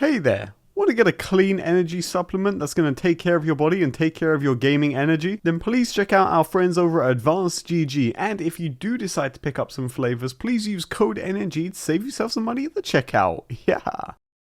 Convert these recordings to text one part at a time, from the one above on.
Hey there! Want to get a clean energy supplement that's going to take care of your body and take care of your gaming energy? Then please check out our friends over at AdvancedGG, and if you do decide to pick up some flavors, please use code NNG to save yourself some money at the checkout. Yeah!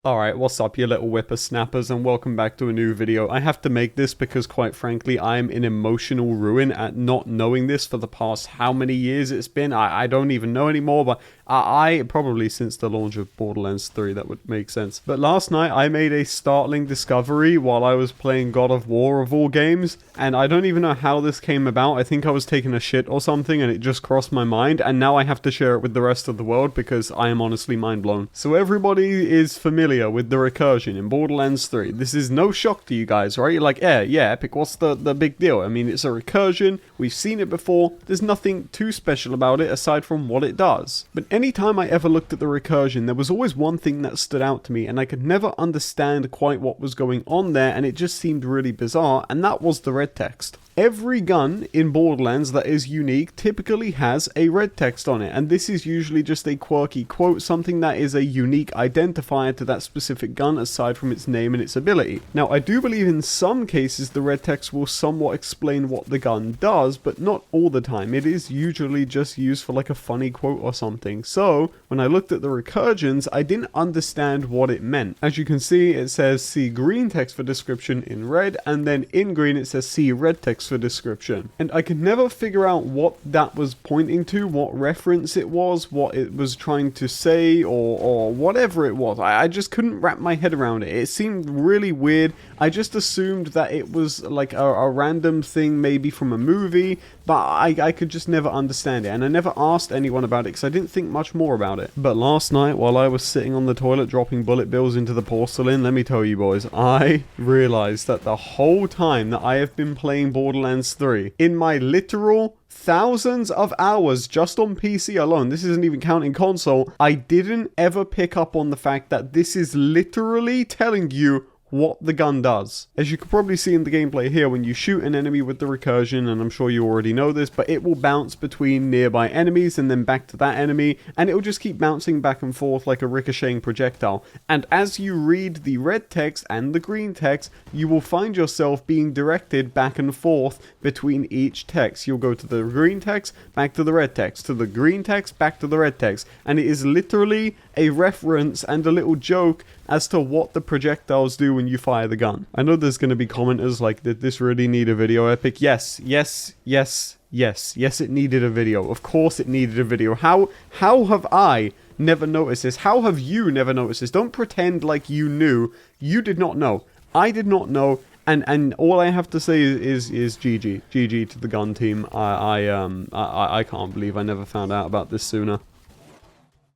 Alright, what's up you little whippersnappers, and welcome back to a new video. I have to make this because quite frankly I'm in emotional ruin at not knowing this for the past how many years it's been. I don't even know anymore, but I probably since the launch of Borderlands 3, that would make sense. But last night I made a startling discovery while I was playing God of War of all games, and I don't even know how this came about. I think I was taking a shit or something and it just crossed my mind, and now I have to share it with the rest of the world because I am honestly mind blown. So everybody is familiar with the recursion in Borderlands 3. This is no shock to you guys, right? You're like, yeah, Epic, what's the big deal? I mean, it's a recursion, we've seen it before, there's nothing too special about it aside from what it does. But anytime I ever looked at the recursion, there was always one thing that stood out to me, and I could never understand quite what was going on there, and it just seemed really bizarre, and that was the red text. Every gun in Borderlands that is unique typically has a red text on it, and this is usually just a quirky quote, something that is a unique identifier to that specific gun aside from its name and its ability. Now, I do believe in some cases the red text will somewhat explain what the gun does, but not all the time. It is usually just used for like a funny quote or something. So, when I looked at the recursions, I didn't understand what it meant. As you can see, it says see green text for description in red, and then in green it says see red text for description, and I could never figure out what that was pointing to, what reference it was, what it was trying to say, or whatever it was. I just couldn't wrap my head around it. It seemed really weird. I just assumed that it was like a random thing, maybe from a movie, but I could just never understand it, and I never asked anyone about it because I didn't think much more about it. But last night, while I was sitting on the toilet dropping bullet bills into the porcelain, let me tell you boys, I realized that the whole time that I have been playing Borderlands 3, in my literal thousands of hours just on PC alone, this isn't even counting console, I didn't ever pick up on the fact that this is literally telling you what the gun does. As you can probably see in the gameplay here, when you shoot an enemy with the recursion, and I'm sure you already know this, but it will bounce between nearby enemies and then back to that enemy, and it will just keep bouncing back and forth like a ricocheting projectile. And as you read the red text and the green text, you will find yourself being directed back and forth between each text. You'll go to the green text, back to the red text, to the green text, back to the red text, and it is literally a reference and a little joke as to what the projectiles do when you fire the gun. I know there's going to be commenters like, did this really need a video, Epic? Yes, it needed a video. Of course it needed a video. How have I never noticed this? How have you never noticed this? Don't pretend like you knew. You did not know. I did not know. And all I have to say is GG to the gun team. I can't believe I never found out about this sooner.